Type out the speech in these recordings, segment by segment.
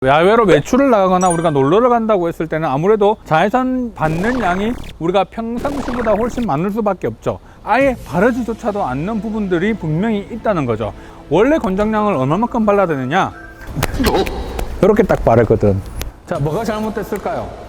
야외로 외출을 나가거나 우리가 놀러를 간다고 했을 때는 아무래도 자외선 받는 양이 우리가 평상시보다 훨씬 많을 수밖에 없죠. 아예 바르지조차도 않는 부분들이 분명히 있다는 거죠. 원래 권장량을 얼마만큼 발라야 되느냐? 이렇게 딱 바르거든. 자, 뭐가 잘못됐을까요?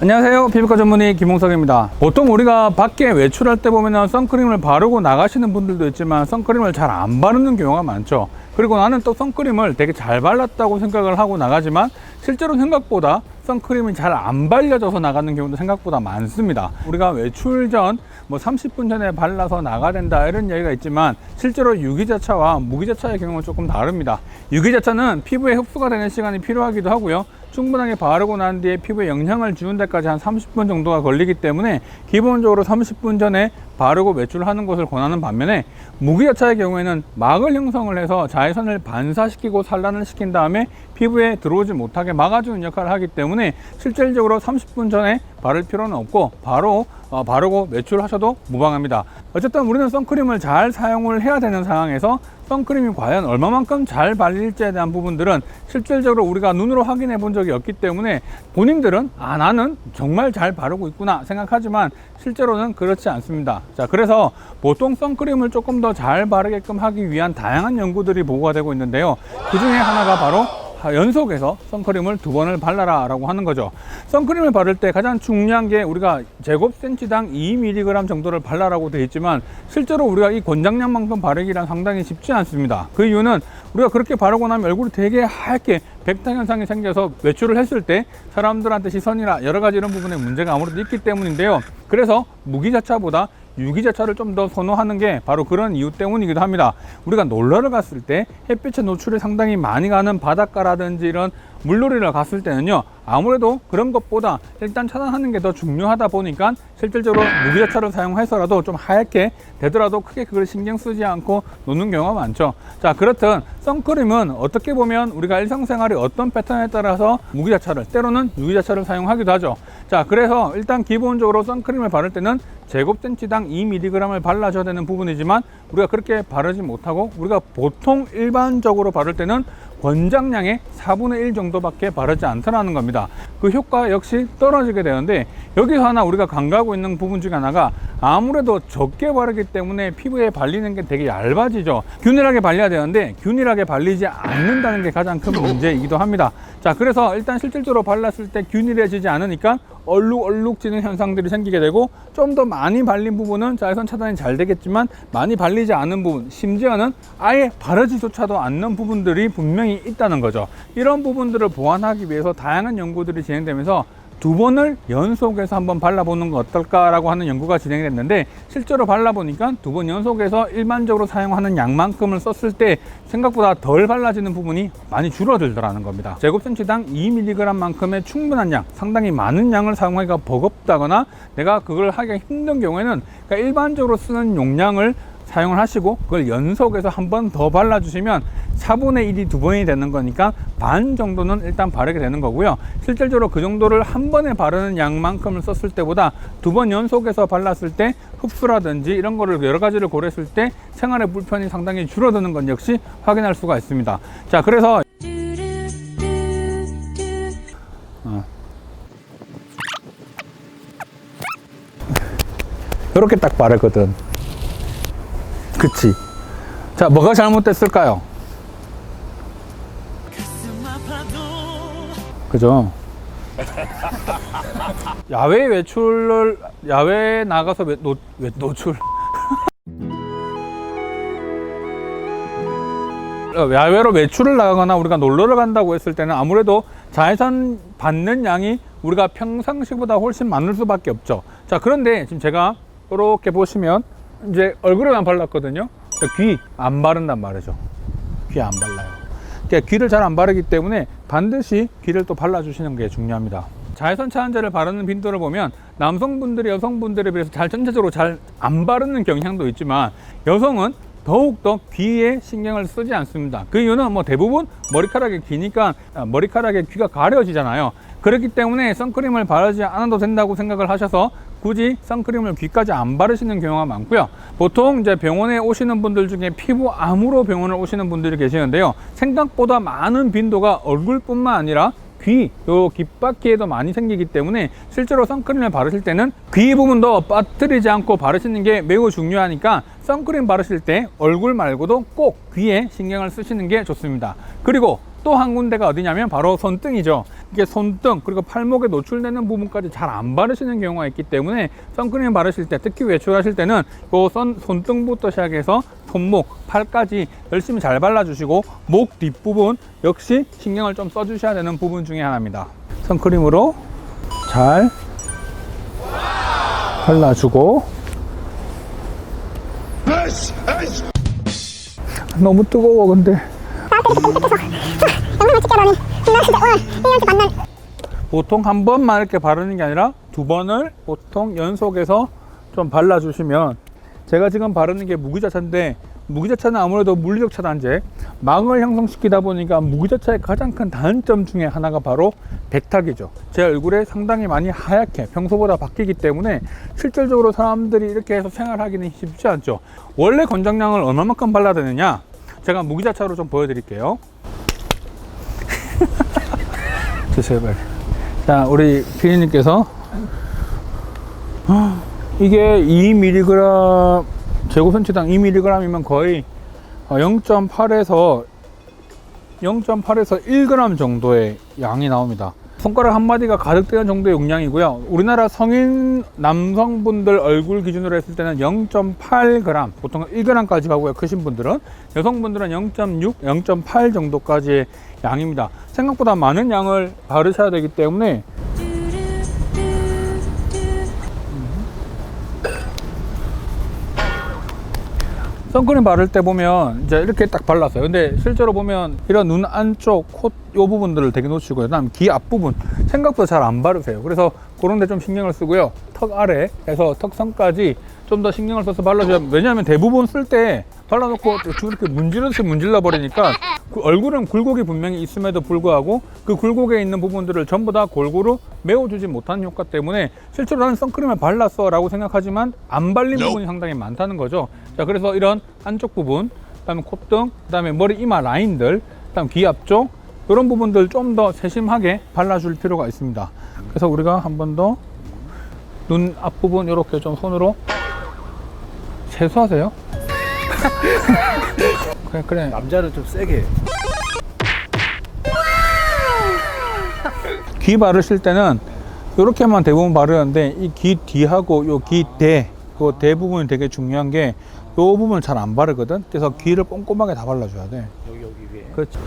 안녕하세요, 피부과 전문의 김홍석입니다. 보통 우리가 밖에 외출할 때 보면 선크림을 바르고 나가시는 분들도 있지만 선크림을 잘 안 바르는 경우가 많죠. 그리고 나는 또 선크림을 되게 잘 발랐다고 생각을 하고 나가지만 실제로 생각보다 선크림이 잘 안 발려져서 나가는 경우도 생각보다 많습니다. 우리가 외출 전 30분 전에 발라서 나가야 된다 이런 얘기가 있지만 실제로 유기자차와 무기자차의 경우는 조금 다릅니다. 유기자차는 피부에 흡수가 되는 시간이 필요하기도 하고요, 충분하게 바르고 난 뒤에 피부에 영향을 주는 데까지 한 30분 정도가 걸리기 때문에 기본적으로 30분 전에 바르고 외출하는 것을 권하는 반면에, 무기자차의 경우에는 막을 형성을 해서 자외선을 반사시키고 산란을 시킨 다음에 피부에 들어오지 못하게 막아주는 역할을 하기 때문에 실질적으로 30분 전에 바를 필요는 없고 바로 바르고 외출하셔도 무방합니다. 어쨌든 우리는 선크림을 잘 사용을 해야 되는 상황에서 선크림이 과연 얼마만큼 잘 발릴지에 대한 부분들은 실질적으로 우리가 눈으로 확인해 본 적이 없기 때문에 본인들은 나는 정말 잘 바르고 있구나 생각하지만 실제로는 그렇지 않습니다. 자, 그래서 보통 선크림을 조금 더 잘 바르게끔 하기 위한 다양한 연구들이 보고가 되고 있는데요, 그 중에 하나가 바로 연속해서 선크림을 2번을 발라라 라고 하는 거죠. 선크림을 바를 때 가장 중요한 게 우리가 제곱센치당 2mg 정도를 발라라고 되어 있지만 실제로 우리가 이 권장량만큼 바르기란 상당히 쉽지 않습니다. 그 이유는 우리가 그렇게 바르고 나면 얼굴이 되게 하얗게 백타 현상이 생겨서 외출을 했을 때 사람들한테 시선이나 여러 가지 이런 부분에 문제가 아무래도 있기 때문인데요, 그래서 무기자차보다 유기자차를 좀 더 선호하는 게 바로 그런 이유 때문이기도 합니다. 우리가 놀러를 갔을 때 햇빛의 노출이 상당히 많이 가는 바닷가라든지 이런 물놀이를 갔을 때는요, 아무래도 그런 것보다 일단 차단하는 게 더 중요하다 보니까 실질적으로 무기자차를 사용해서라도 좀 하얗게 되더라도 크게 그걸 신경 쓰지 않고 노는 경우가 많죠. 자, 그렇든 선크림은 어떻게 보면 우리가 일상생활의 어떤 패턴에 따라서 무기자차를, 때로는 유기자차를 사용하기도 하죠. 자, 그래서 일단 기본적으로 선크림을 바를 때는 제곱센치당 2mg을 발라줘야 되는 부분이지만 우리가 그렇게 바르지 못하고 우리가 보통 일반적으로 바를 때는 권장량의 4분의 1 정도밖에 바르지 않더라는 겁니다. 그 효과 역시 떨어지게 되는데, 여기서 하나 우리가 간과하고 있는 부분 중에 하나가 아무래도 적게 바르기 때문에 피부에 발리는 게 되게 얇아지죠. 균일하게 발려야 되는데 균일하게 발리지 않는다는 게 가장 큰 문제이기도 합니다. 자, 그래서 일단 실질적으로 발랐을 때 균일해지지 않으니까 얼룩얼룩지는 현상들이 생기게 되고, 좀 더 많이 발린 부분은 자외선 차단이 잘 되겠지만 많이 발리지 않은 부분, 심지어는 아예 바르지조차도 않는 부분들이 분명히 있다는 거죠. 이런 부분들을 보완하기 위해서 다양한 연구들이 진행되면서 2번을 연속해서 한번 발라보는 거 어떨까라고 하는 연구가 진행이 됐는데, 실제로 발라보니까 2번 연속해서 일반적으로 사용하는 양만큼을 썼을 때 생각보다 덜 발라지는 부분이 많이 줄어들더라는 겁니다. 제곱센치당 2mg 만큼의 충분한 양, 상당히 많은 양을 사용하기가 버겁다거나 내가 그걸 하기가 힘든 경우에는 그러니까 일반적으로 쓰는 용량을 사용을 하시고 그걸 연속해서 한 번 더 발라주시면 4분의 1이 2번이 되는 거니까 반 정도는 일단 바르게 되는 거고요. 실질적으로 그 정도를 한 번에 바르는 양만큼을 썼을 때보다 2번 연속해서 발랐을 때 흡수라든지 이런 거를 여러 가지를 고려했을 때 생활의 불편이 상당히 줄어드는 건 역시 확인할 수가 있습니다. 자, 그래서 이렇게 딱 바르거든. 그치? 자, 뭐가 잘못됐을까요? 그죠? 야외에 나가서 노출 야외로 외출을 나가거나 우리가 놀러를 간다고 했을 때는 아무래도 자외선 받는 양이 우리가 평상시보다 훨씬 많을 수밖에 없죠. 자, 그런데 지금 제가 이렇게 보시면 이제 얼굴에만 발랐거든요. 귀 안 바른단 말이죠. 귀 안 발라요. 그러니까 귀를 잘 안 바르기 때문에 반드시 귀를 또 발라주시는 게 중요합니다. 자외선 차단제를 바르는 빈도를 보면 남성분들이 여성분들에 비해서 전체적으로 잘 안 바르는 경향도 있지만 여성은 더욱더 귀에 신경을 쓰지 않습니다. 그 이유는 대부분 머리카락이 기니까 머리카락에 귀가 가려지잖아요. 그렇기 때문에 선크림을 바르지 않아도 된다고 생각을 하셔서 굳이 선크림을 귀까지 안 바르시는 경우가 많고요. 보통 이제 병원에 오시는 분들 중에 피부 암으로 병원을 오시는 분들이 계시는데요. 생각보다 많은 빈도가 얼굴뿐만 아니라 귀, 요 귓바퀴에도 많이 생기기 때문에 실제로 선크림을 바르실 때는 귀 부분도 빠뜨리지 않고 바르시는 게 매우 중요하니까 선크림 바르실 때 얼굴 말고도 꼭 귀에 신경을 쓰시는 게 좋습니다. 그리고 또 한 군데가 어디냐면 바로 손등이죠. 이게 손등 그리고 팔목에 노출되는 부분까지 잘 안 바르시는 경우가 있기 때문에 선크림 바르실 때, 특히 외출하실 때는 요 손등부터 시작해서 손목, 팔까지 열심히 잘 발라주시고 목 뒷부분 역시 신경을 좀 써주셔야 되는 부분 중에 하나입니다. 선크림으로 잘 발라주고 너무 뜨거워 근데 보통 한 번만 이렇게 바르는 게 아니라 두 번을 보통 연속해서 좀 발라주시면, 제가 지금 바르는 게 무기자차인데 무기자차는 아무래도 물리적 차단제, 망을 형성시키다 보니까 무기자차의 가장 큰 단점 중에 하나가 바로 백탁이죠. 제 얼굴에 상당히 많이 하얗게 평소보다 바뀌기 때문에 실질적으로 사람들이 이렇게 해서 생활하기는 쉽지 않죠. 원래 권장량을 얼마만큼 발라야 되느냐, 제가 무기자차로 좀 보여드릴게요. 제발. 자, 우리 피디님께서 이게 2mg 제곱센치당 2mg이면 거의 0.8에서 1g 정도의 양이 나옵니다. 손가락 한 마디가 가득 되는 정도의 용량이고요. 우리나라 성인 남성분들 얼굴 기준으로 했을 때는 0.8g, 보통 1g까지 가고요. 크신 분들은, 여성분들은 0.6, 0.8 정도까지의 양입니다. 생각보다 많은 양을 바르셔야 되기 때문에 선크림 바를 때 보면 이제 이렇게 딱 발랐어요. 근데 실제로 보면 이런 눈 안쪽, 코 요 부분들을 되게 놓치고요. 그다음 귀 앞부분 생각보다 잘 안 바르세요. 그래서 그런 데 좀 신경을 쓰고요. 턱 아래에서 턱선까지 좀 더 신경을 써서 발라줘야, 왜냐하면 대부분 쓸 때 발라놓고 이렇게 문질러 버리니까 그 얼굴은 굴곡이 분명히 있음에도 불구하고 그 굴곡에 있는 부분들을 전부 다 골고루 메워주지 못하는 효과 때문에 실제로 나는 선크림을 발랐어 라고 생각하지만 안 발린 부분이 상당히 많다는 거죠. 자, 그래서 이런 안쪽 부분, 그 다음에 콧등, 그 다음에 머리 이마 라인들, 그 다음 귀 앞쪽, 이런 부분들 좀 더 세심하게 발라줄 필요가 있습니다. 그래서 우리가 한 번 더 눈 앞부분 이렇게 좀 손으로 세수하세요. 그래. 남자는 좀 세게. 귀 바르실 때는 이렇게만 대부분 바르는데 이 귀 뒤하고 요 귀 그 대부분이 되게 중요한 게 요 부분을 잘 안 바르거든. 그래서 귀를 꼼꼼하게 다 발라줘야 돼. 여기 위에. 그렇지.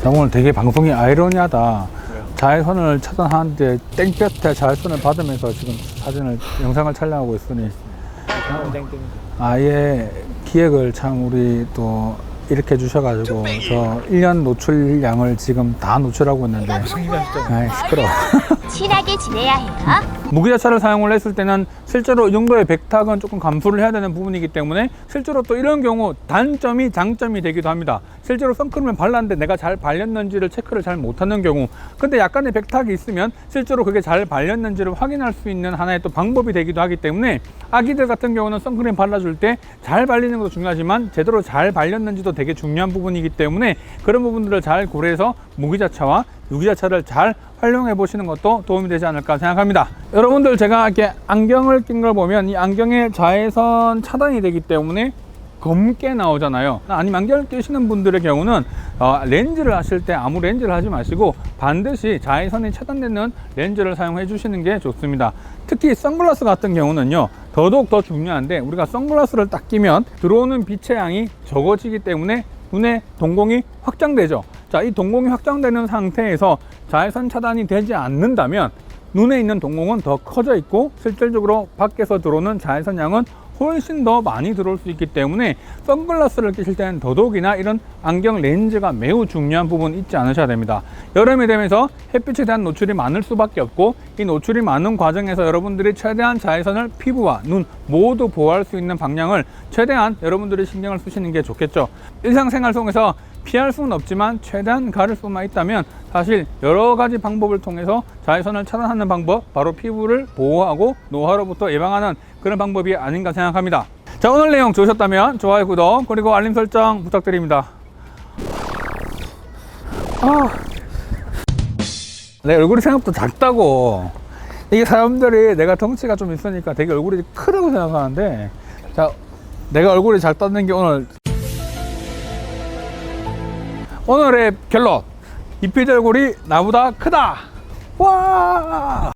오늘 되게 방송이 아이러니하다. 자외선을 차단하는데 땡볕에 자외선을 받으면서 지금 영상을 촬영하고 있으니 아예 기획을 참 우리 또 이렇게 주셔가지고 저 1년 노출량을 지금 다 노출하고 있는데 아이 시끄러워. 친하게 지내야 해요. 무기자차를 사용을 했을 때는 실제로 이 정도의 백탁은 조금 감수를 해야 되는 부분이기 때문에 실제로 또 이런 경우 단점이 장점이 되기도 합니다. 실제로 선크림을 발랐는데 내가 잘 발렸는지를 체크를 잘 못하는 경우, 근데 약간의 백탁이 있으면 실제로 그게 잘 발렸는지를 확인할 수 있는 하나의 또 방법이 되기도 하기 때문에 아기들 같은 경우는 선크림 발라줄 때 잘 발리는 것도 중요하지만 제대로 잘 발렸는지도 되게 중요한 부분이기 때문에 그런 부분들을 잘 고려해서 무기자차와 유기자차를 잘 활용해 보시는 것도 도움이 되지 않을까 생각합니다. 여러분들, 제가 이렇게 안경을 낀 걸 보면 이 안경에 자외선 차단이 되기 때문에 검게 나오잖아요. 아니면 안경을 끼시는 분들의 경우는 렌즈를 하실 때 아무 렌즈를 하지 마시고 반드시 자외선이 차단되는 렌즈를 사용해 주시는 게 좋습니다. 특히 선글라스 같은 경우는요, 더더욱 더 중요한데, 우리가 선글라스를 딱 끼면 들어오는 빛의 양이 적어지기 때문에 눈의 동공이 확장되죠. 자, 이 동공이 확장되는 상태에서 자외선 차단이 되지 않는다면 눈에 있는 동공은 더 커져 있고 실질적으로 밖에서 들어오는 자외선 양은 훨씬 더 많이 들어올 수 있기 때문에 선글라스를 끼실 때는 더더욱이나 이런 안경 렌즈가 매우 중요한 부분 잊지 않으셔야 됩니다. 여름이 되면서 햇빛에 대한 노출이 많을 수밖에 없고, 이 노출이 많은 과정에서 여러분들이 최대한 자외선을 피부와 눈 모두 보호할 수 있는 방향을 최대한 여러분들이 신경을 쓰시는 게 좋겠죠. 일상생활 속에서 피할 수는 없지만 최대한 가릴 수만 있다면 사실 여러 가지 방법을 통해서 자외선을 차단하는 방법, 바로 피부를 보호하고 노화로부터 예방하는 그런 방법이 아닌가 생각합니다. 자, 오늘 내용 좋으셨다면 좋아요, 구독, 그리고 알림 설정 부탁드립니다. 내 얼굴이 생각보다 작다고. 이게 사람들이 내가 덩치가 좀 있으니까 되게 얼굴이 크다고 생각하는데, 자, 내가 얼굴이 작다는 게 오늘의 결론. 이피디 얼굴이 나보다 크다. 와!